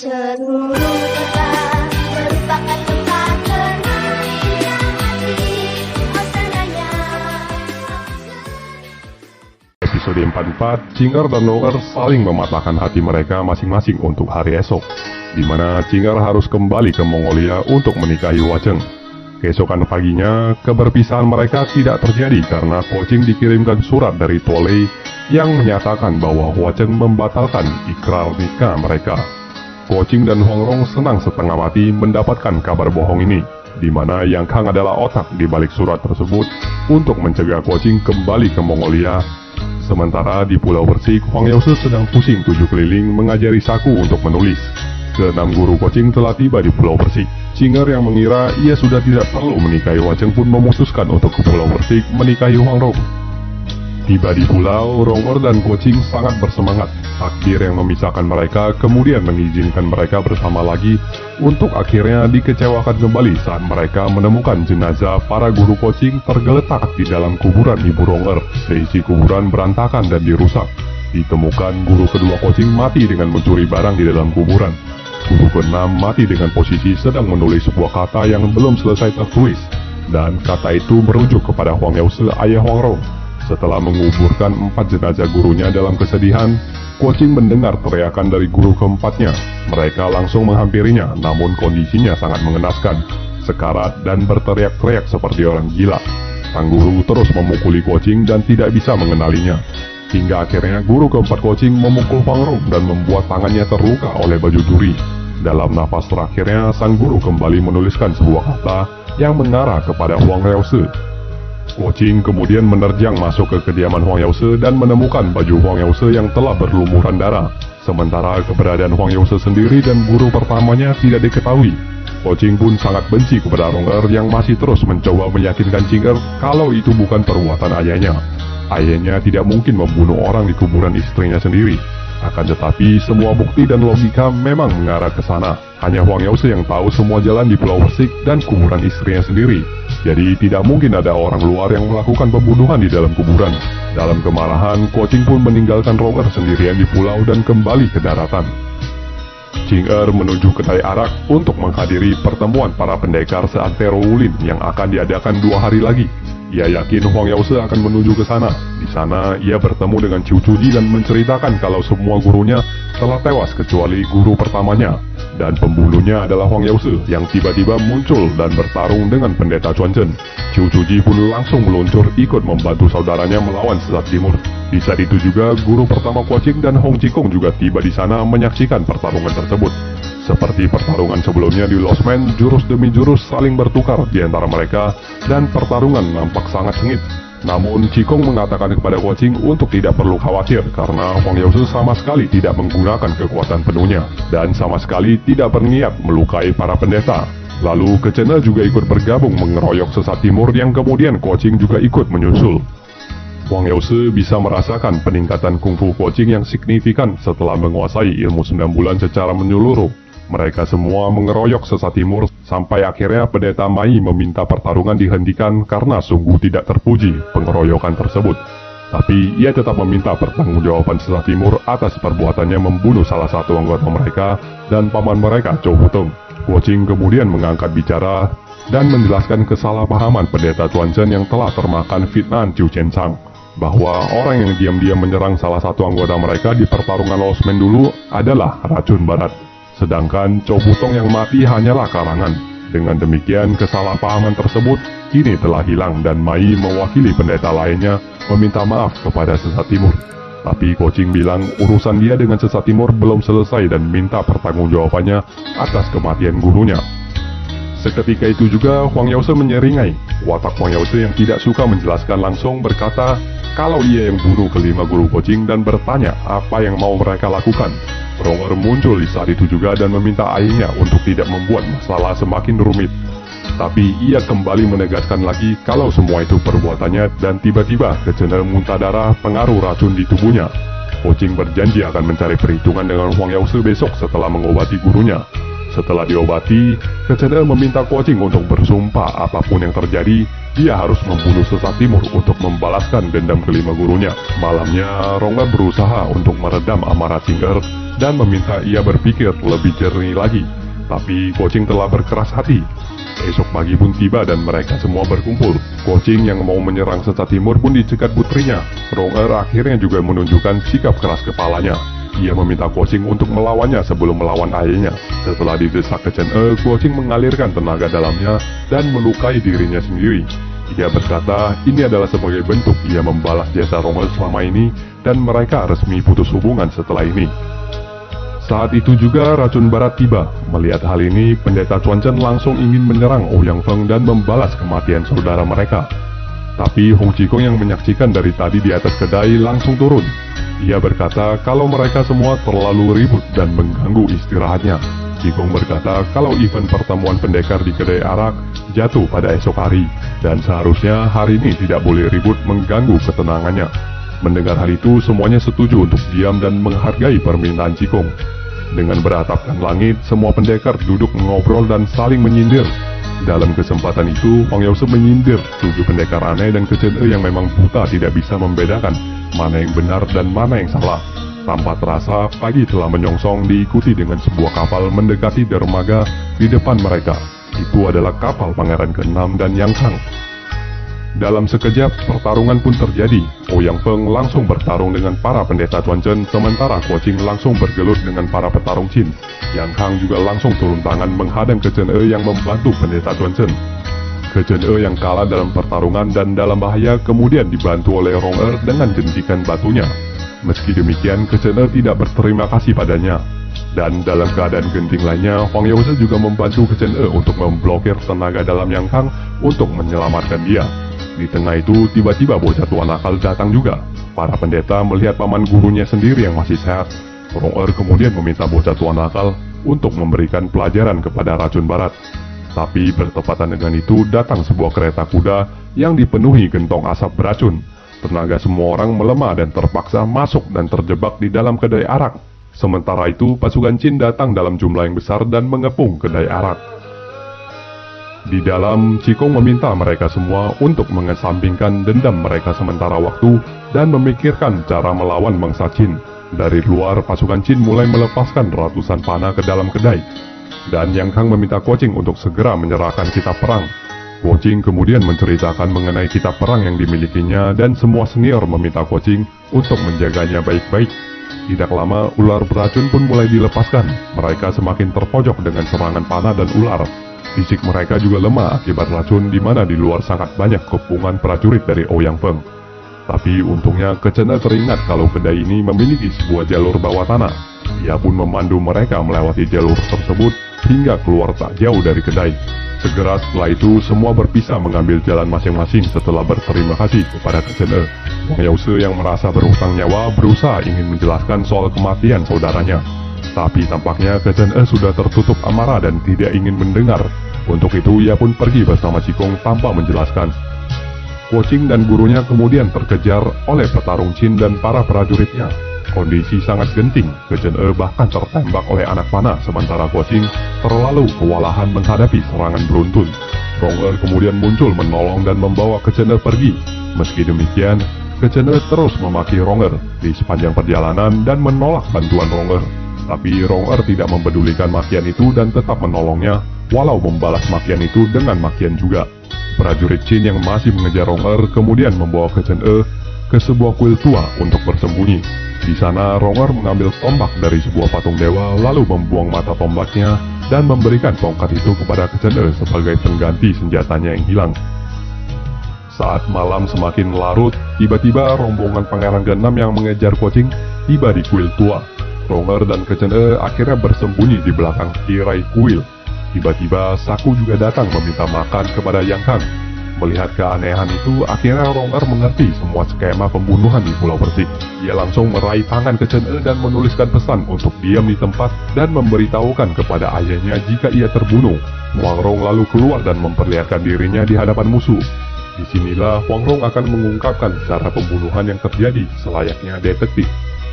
Seluruh kota merupakan tempat bermain hati, suasananya. Episode 44, Cinger dan Longer saling mematahkan hati mereka masing-masing untuk hari esok, di mana Cinger harus kembali ke Mongolia untuk menikahi Wacheng. Keesokan paginya, keberpisahan mereka tidak terjadi karena Kocing dikirimkan surat dari Tuolei yang menyatakan bahwa Wacheng membatalkan ikrar nikah mereka. Kocing dan Huangrong senang setengah mati mendapatkan kabar bohong ini, di mana Yang Kang adalah otak di balik surat tersebut untuk mencegah Kocing kembali ke Mongolia. Sementara di Pulau Bersih, Huang Yaose sedang pusing tujuh keliling mengajari Saku untuk menulis. Keenam guru Kocing telah tiba di Pulau Bersih. Cinger yang mengira ia sudah tidak perlu menikahi Wacheng pun memutuskan untuk ke Pulau Bersih menikahi Huangrong. Tiba di pulau, Ronger dan Kocing sangat bersemangat. Takdir yang memisahkan mereka kemudian mengizinkan mereka bersama lagi untuk akhirnya dikecewakan kembali saat mereka menemukan jenazah para guru Kocing tergeletak di dalam kuburan Ibu Ronger. Seisi kuburan berantakan dan dirusak. Ditemukan guru kedua Kocing mati dengan mencuri barang di dalam kuburan. Guru keenam mati dengan posisi sedang menulis sebuah kata yang belum selesai tertulis. Dan kata itu merujuk kepada Huang Yaose, ayah Huangrong. Setelah menguburkan 4 jenazah gurunya dalam kesedihan, Kocing mendengar teriakan dari guru keempatnya. Mereka langsung menghampirinya, namun kondisinya sangat mengenaskan, sekarat dan berteriak-teriak seperti orang gila. Sang guru terus memukuli Kocing dan tidak bisa mengenalinya. Hingga akhirnya guru keempat Kocing memukul Huangrong dan membuat tangannya terluka oleh baju duri. Dalam napas terakhirnya, sang guru kembali menuliskan sebuah kata yang mengarah kepada Huang Yaose. Kocing kemudian menerjang masuk ke kediaman Huang Yaose dan menemukan baju Huang Yaose yang telah berlumuran darah. Sementara keberadaan Huang Yaose sendiri dan guru pertamanya tidak diketahui. Kocing pun sangat benci kepada Ronger yang masih terus mencoba meyakinkan Cinger kalau itu bukan perbuatan ayahnya. Ayahnya tidak mungkin membunuh orang di kuburan istrinya sendiri. Akan tetapi semua bukti dan logika memang mengarah ke sana. Hanya Huang Yaose yang tahu semua jalan di Pulau Bersih dan kuburan istrinya sendiri. Jadi tidak mungkin ada orang luar yang melakukan pembunuhan di dalam kuburan. Dalam kemarahan, Kocing pun meninggalkan Ronger sendirian di pulau dan kembali ke daratan. Cinger menuju ke Tai Arak untuk menghadiri pertemuan para pendekar seantero Wulin yang akan diadakan 2 hari lagi. Ia yakin Huang Yaose akan menuju ke sana. Di sana, ia bertemu dengan Ciu Cuji dan menceritakan kalau semua gurunya telah tewas kecuali guru pertamanya. Dan pembunuhnya adalah Huang Yaose yang tiba-tiba muncul dan bertarung dengan pendeta Chuanzhen. Ciu Cuji pun langsung meluncur ikut membantu saudaranya melawan sesat timur. Di saat itu juga, guru pertama Kocing dan Hong Chikong juga tiba di sana menyaksikan pertarungan tersebut. Seperti pertarungan sebelumnya di Lost Man, jurus demi jurus saling bertukar di antara mereka dan pertarungan nampak sangat sengit. Namun Chikong mengatakan kepada Kocing untuk tidak perlu khawatir karena Huang Yaose sama sekali tidak menggunakan kekuatan penuhnya dan sama sekali tidak berniat melukai para pendeta. Lalu Kecena juga ikut bergabung mengeroyok sesat timur yang kemudian Kocing juga ikut menyusul. Huang Yaose bisa merasakan peningkatan kungfu Kocing yang signifikan setelah menguasai ilmu 9 bulan secara menyeluruh. Mereka semua mengeroyok sesat timur sampai akhirnya pendeta Mai meminta pertarungan dihentikan karena sungguh tidak terpuji pengeroyokan tersebut. Tapi ia tetap meminta pertanggungjawaban sesat timur atas perbuatannya membunuh salah satu anggota mereka dan paman mereka Chou Hutong. Kocing kemudian mengangkat bicara dan menjelaskan kesalahpahaman pendeta Chuanzhen yang telah termakan fitnahan Chiu Chensang, bahwa orang yang diam-diam menyerang salah satu anggota mereka di pertarungan Lost Man dulu adalah racun barat. Sedangkan Chou Hutong yang mati hanyalah karangan. Dengan demikian kesalahpahaman tersebut kini telah hilang dan Mai mewakili pendeta lainnya meminta maaf kepada sesat timur. Tapi Kocing bilang urusan dia dengan sesat timur belum selesai dan minta pertanggungjawabannya atas kematian gurunya. Seketika itu juga Huang Yaose menyeringai. Watak Huang Yaose yang tidak suka menjelaskan langsung berkata kalau ia yang bunuh kelima guru Kocing dan bertanya apa yang mau mereka lakukan. Ronger muncul di saat itu juga dan meminta ayahnya untuk tidak membuat masalah semakin rumit. Tapi ia kembali menegaskan lagi kalau semua itu perbuatannya dan tiba-tiba Kecena muntah darah pengaruh racun di tubuhnya. Kocing berjanji akan mencari perhitungan dengan Huang Yaose besok setelah mengobati gurunya. Setelah diobati, Kecen meminta Kuocing untuk bersumpah apapun yang terjadi, dia harus membunuh sesat timur untuk membalaskan dendam kelima gurunya. Malamnya, Ronger berusaha untuk meredam amarah Cinger dan meminta ia berpikir lebih jernih lagi. Tapi Kuocing telah berkeras hati. Esok pagi pun tiba dan mereka semua berkumpul. Kuocing yang mau menyerang sesat timur pun dicegat putrinya. Ronger akhirnya juga menunjukkan sikap keras kepalanya. Ia meminta Kuocing untuk melawannya sebelum melawan ayahnya. Setelah didesak Kecen, Kuocing mengalirkan tenaga dalamnya dan melukai dirinya sendiri. Ia berkata ini adalah sebagai bentuk ia membalas jasa Ronger selama ini dan mereka resmi putus hubungan setelah ini. Saat itu juga racun barat tiba. Melihat hal ini, pendeta Chuanchen langsung ingin menyerang Ouyang Feng dan membalas kematian saudara mereka. Tapi Hong Qikong yang menyaksikan dari tadi di atas kedai langsung turun. Ia berkata kalau mereka semua terlalu ribut dan mengganggu istirahatnya. Qikong berkata kalau event pertemuan pendekar di kedai arak jatuh pada esok hari, dan seharusnya hari ini tidak boleh ribut mengganggu ketenangannya. Mendengar hal itu, semuanya setuju untuk diam dan menghargai permintaan Qikong. Dengan beratapkan langit, semua pendekar duduk mengobrol dan saling menyindir. Dalam kesempatan itu, Huang Yaosu menyindir 7 pendekar aneh dan Kecen yang memang buta tidak bisa membedakan mana yang benar dan mana yang salah. Tanpa terasa, pagi telah menyongsong diikuti dengan sebuah kapal mendekati dermaga di depan mereka. Itu adalah kapal Pangeran ke-6 dan Yang Kang. Dalam sekejap, pertarungan pun terjadi. Ouyang Feng langsung bertarung dengan para pendeta Chuanchen, sementara Kuocing langsung bergelut dengan para petarung Qin. Yang Kang juga langsung turun tangan menghadang Kecen yang membantu pendeta Chuanchen. Kecen yang kalah dalam pertarungan dan dalam bahaya kemudian dibantu oleh Ronger dengan jentikan batunya. Meski demikian, Kecen tidak berterima kasih padanya. Dan dalam keadaan genting lainnya, Huang Yaosu juga membantu Kecen untuk memblokir tenaga dalam Yang Kang untuk menyelamatkan dia. Di tengah itu, tiba-tiba bocah tua nakal datang juga. Para pendeta melihat paman gurunya sendiri yang masih sehat. Ronger kemudian meminta bocah tua nakal untuk memberikan pelajaran kepada racun barat. Tapi bertepatan dengan itu datang sebuah kereta kuda yang dipenuhi gentong asap beracun. Tenaga semua orang melemah dan terpaksa masuk dan terjebak di dalam kedai arak. Sementara itu, pasukan Qin datang dalam jumlah yang besar dan mengepung kedai arak. Di dalam, Qikong meminta mereka semua untuk mengesampingkan dendam mereka sementara waktu dan memikirkan cara melawan bangsa Qin. Dari luar, pasukan Qin mulai melepaskan ratusan panah ke dalam kedai. Dan Yang Kang meminta Kuocing untuk segera menyerahkan kitab perang. Kuocing kemudian menceritakan mengenai kitab perang yang dimilikinya dan semua senior meminta Kuocing untuk menjaganya baik-baik. Tidak lama, ular beracun pun mulai dilepaskan. Mereka semakin terpojok dengan serangan panah dan ular. Fisik mereka juga lemah akibat racun di mana di luar sangat banyak kepungan prajurit dari Ouyang Feng. Tapi untungnya Kecen teringat kalau kedai ini memiliki sebuah jalur bawah tanah. Ia pun memandu mereka melewati jalur tersebut hingga keluar tak jauh dari kedai. Segera setelah itu semua berpisah mengambil jalan masing-masing setelah berterima kasih kepada Kecen. Huang Yaosu yang merasa berhutang nyawa berusaha ingin menjelaskan soal kematian saudaranya. Tapi tampaknya Kecen sudah tertutup amarah dan tidak ingin mendengar. Untuk itu ia pun pergi bersama Qikong tanpa menjelaskan. Kuocing dan gurunya kemudian terkejar oleh petarung Qin dan para prajuritnya. Kondisi sangat genting, Kecen bahkan tertembak oleh anak panah sementara Kuocing terlalu kewalahan menghadapi serangan beruntun. Ronger kemudian muncul menolong dan membawa Kecen pergi. Meski demikian, Kecen terus memaki Ronger di sepanjang perjalanan dan menolak bantuan Ronger. Tapi Ronger tidak mempedulikan makian itu dan tetap menolongnya, walau membalas makian itu dengan makian juga. Prajurit Qin yang masih mengejar Ronger kemudian membawa Kecen ke sebuah kuil tua untuk bersembunyi. Di sana Ronger mengambil tombak dari sebuah patung dewa lalu membuang mata tombaknya dan memberikan tongkat itu kepada Kecen sebagai pengganti senjatanya yang hilang. Saat malam semakin larut, tiba-tiba rombongan Pangeran ke-6 yang mengejar Kuocing tiba di kuil tua. Ronger dan Kecen akhirnya bersembunyi di belakang tirai kuil. Tiba-tiba Saku juga datang meminta makan kepada Yang Kang. Melihat keanehan itu, akhirnya Ronger mengerti semua skema pembunuhan di Pulau Persik. Ia langsung meraih tangan Kecen dan menuliskan pesan untuk diam di tempat dan memberitahukan kepada ayahnya jika ia terbunuh. Huang Rong lalu keluar dan memperlihatkan dirinya di hadapan musuh. Disinilah Huang Rong akan mengungkapkan cara pembunuhan yang terjadi selayaknya detektif.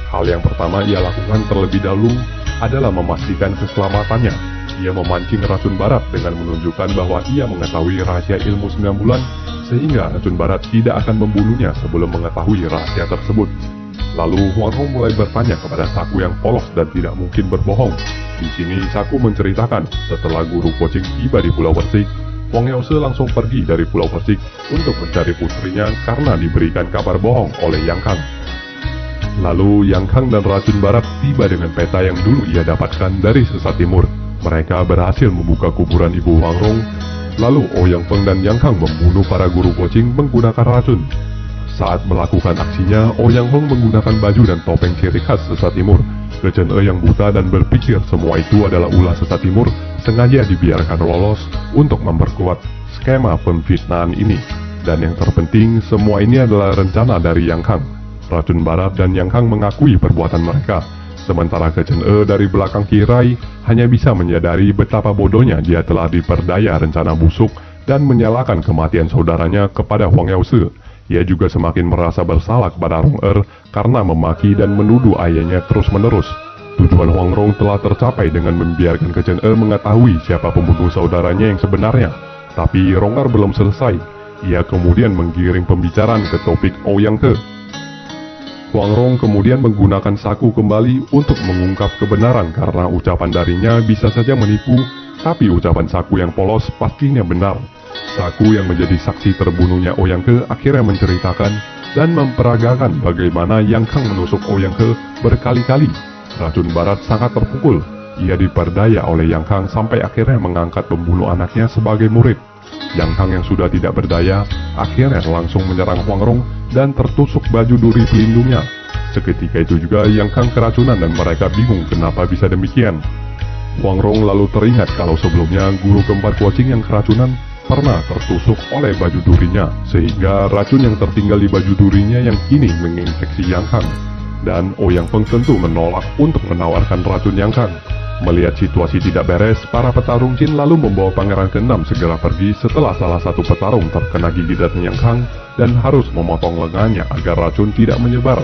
Hal yang pertama ia lakukan terlebih dahulu adalah memastikan keselamatannya. Ia memancing racun barat dengan menunjukkan bahwa ia mengetahui rahasia ilmu 9 bulan, sehingga racun barat tidak akan membunuhnya sebelum mengetahui rahasia tersebut. Lalu Huang Rong mulai bertanya kepada Saku yang polos dan tidak mungkin berbohong. Di sini Saku menceritakan setelah guru coaching tiba di Pulau Persik, Huang Yause langsung pergi dari Pulau Persik untuk mencari putrinya karena diberikan kabar bohong oleh Yang Kang. Lalu Yang Kang dan racun barat tiba dengan peta yang dulu ia dapatkan dari sesat timur. Mereka berhasil membuka kuburan ibu Huang Rong. Lalu Ouyang Feng dan Yang Kang membunuh para guru coaching menggunakan racun. Saat melakukan aksinya, Ouyang Feng menggunakan baju dan topeng ciri khas sesat timur. Ke Chen E yang buta dan berpikir semua itu adalah ulah sesat timur sengaja dibiarkan lolos untuk memperkuat skema pemfitnahan ini. Dan yang terpenting, semua ini adalah rencana dari Yang Kang. Racun barat dan Yang Kang mengakui perbuatan mereka. Sementara Ke Chen E dari belakang Kirai hanya bisa menyadari betapa bodohnya dia telah diperdaya rencana busuk dan menyalahkan kematian saudaranya kepada Huang Yause. Ia juga semakin merasa bersalah kepada Rong Er karena memaki dan menuduh ayahnya terus-menerus. Tujuan Huang Rong telah tercapai dengan membiarkan Ke Chen E mengetahui siapa pembunuh saudaranya yang sebenarnya. Tapi Rong Er belum selesai. Ia kemudian menggiring pembicaraan ke topik Ouyang Ke. Huang Rong kemudian menggunakan Saku kembali untuk mengungkap kebenaran karena ucapan darinya bisa saja menipu, tapi ucapan Saku yang polos pastinya benar. Saku yang menjadi saksi terbunuhnya Ouyang Ke akhirnya menceritakan dan memperagakan bagaimana Yang Kang menusuk Ouyang Ke berkali-kali. Racun barat sangat terpukul. Ia diperdaya oleh Yang Kang sampai akhirnya mengangkat pembunuh anaknya sebagai murid. Yang Kang yang sudah tidak berdaya akhirnya langsung menyerang Huang Rong dan tertusuk baju duri pelindungnya. Seketika itu juga Yang Kang keracunan dan mereka bingung kenapa bisa demikian. Huang Rong lalu teringat kalau sebelumnya guru keempat coaching yang keracunan pernah tertusuk oleh baju durinya, sehingga racun yang tertinggal di baju durinya yang kini menginfeksi Yang Kang. Dan Ouyang Feng tentu menolak untuk menawarkan racun Yang Kang. Melihat situasi tidak beres, para petarung Jin lalu membawa pangeran ke-6 segera pergi setelah salah satu petarung terkena gigitan Yang Kang dan harus memotong lengannya agar racun tidak menyebar.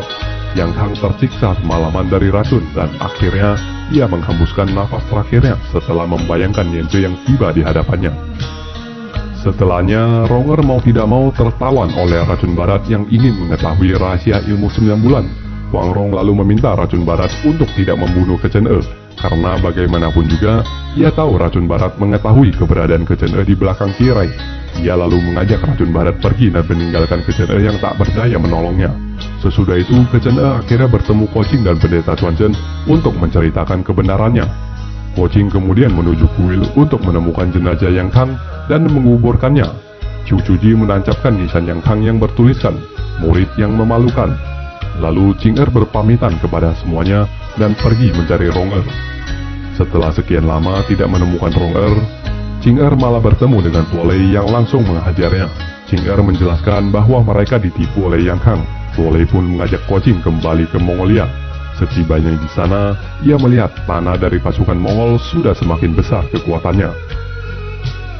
Yang Kang tersiksa semalaman dari racun dan akhirnya ia menghembuskan nafas terakhirnya setelah membayangkan Yenze yang tiba di hadapannya. Setelahnya, Rong Er mau tidak mau tertawan oleh racun barat yang ingin mengetahui rahasia ilmu 9 bulan. Huang Rong lalu meminta racun barat untuk tidak membunuh Ke Chen E, karena bagaimanapun juga, ia tahu racun barat mengetahui keberadaan Ke Chen E di belakang Kirai. Ia lalu mengajak racun barat pergi dan meninggalkan Ke Chen E yang tak berdaya menolongnya. Sesudah itu, Ke Chen E akhirnya bertemu Koching dan pendeta Chuan Zhen untuk menceritakan kebenarannya. Koching kemudian menuju kuil untuk menemukan jenazah Yang Kang dan menguburkannya. Qiu Chuji menancapkan nisan Yang Kang yang bertuliskan, murid yang memalukan. Lalu Qing Er berpamitan kepada semuanya dan pergi mencari Rong Er. Setelah sekian lama tidak menemukan Rong Er, Qing Er malah bertemu dengan Tuo Lei yang langsung menghajarnya. Qing Er menjelaskan bahwa mereka ditipu oleh Yang Kang. Tuo Lei pun mengajak Koching kembali ke Mongolia. Setibanya di sana, ia melihat tanah dari pasukan Mongol sudah semakin besar kekuatannya.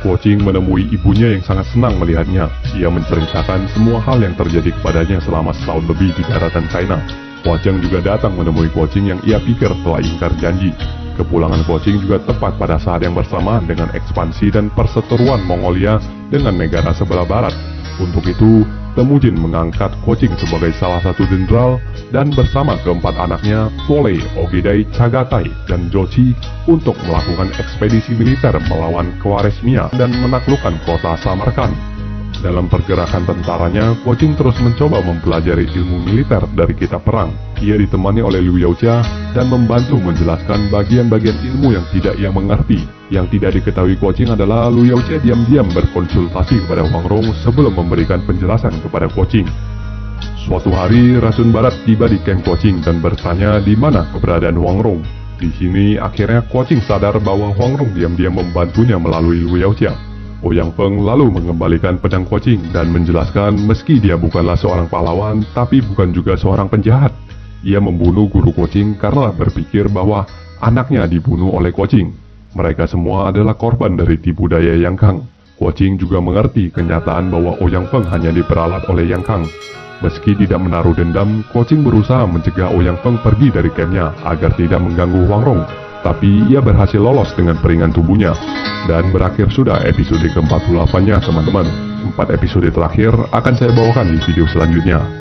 Koching menemui ibunya yang sangat senang melihatnya. Ia menceritakan semua hal yang terjadi kepadanya selama setahun lebih di daratan China. Hua Zheng juga datang menemui Koching yang ia pikir telah ingkar janji. Kepulangan Koching juga tepat pada saat yang bersamaan dengan ekspansi dan perseteruan Mongolia dengan negara sebelah barat. Untuk itu, Temujin mengangkat Koching sebagai salah satu jenderal dan bersama keempat anaknya, Tuo Lei, Ogedai, Chagatai, dan Jochi untuk melakukan ekspedisi militer melawan Khwarezmia dan menaklukkan kota Samarkand. Dalam pergerakan tentaranya, Koching terus mencoba mempelajari ilmu militer dari kitab perang. Ia ditemani oleh Liu Yaojia dan membantu menjelaskan bagian-bagian ilmu yang tidak ia mengerti. Yang tidak diketahui Koching adalah Liu Yaojia diam-diam berkonsultasi kepada Huang Rong sebelum memberikan penjelasan kepada Koching. Suatu hari, racun barat tiba di camp Koching dan bertanya di mana keberadaan Huang Rong. Di sini, akhirnya Koching sadar bahwa Huang Rong diam-diam membantunya melalui Liu Yaojia. Ouyang Feng lalu mengembalikan pedang Koching dan menjelaskan meski dia bukanlah seorang pahlawan, tapi bukan juga seorang penjahat. Ia membunuh guru Koching karena berpikir bahwa anaknya dibunuh oleh Koching. Mereka semua adalah korban dari tipu daya Yang Kang. Koching juga mengerti kenyataan bahwa Ouyang Feng hanya diperalat oleh Yang Kang. Meski tidak menaruh dendam, Koching berusaha mencegah Ouyang Feng pergi dari campnya agar tidak mengganggu Huang Rong. Tapi ia berhasil lolos dengan peringan tubuhnya. Dan berakhir sudah episode ke-48-nya teman-teman. 4 episode terakhir akan saya bawakan di video selanjutnya.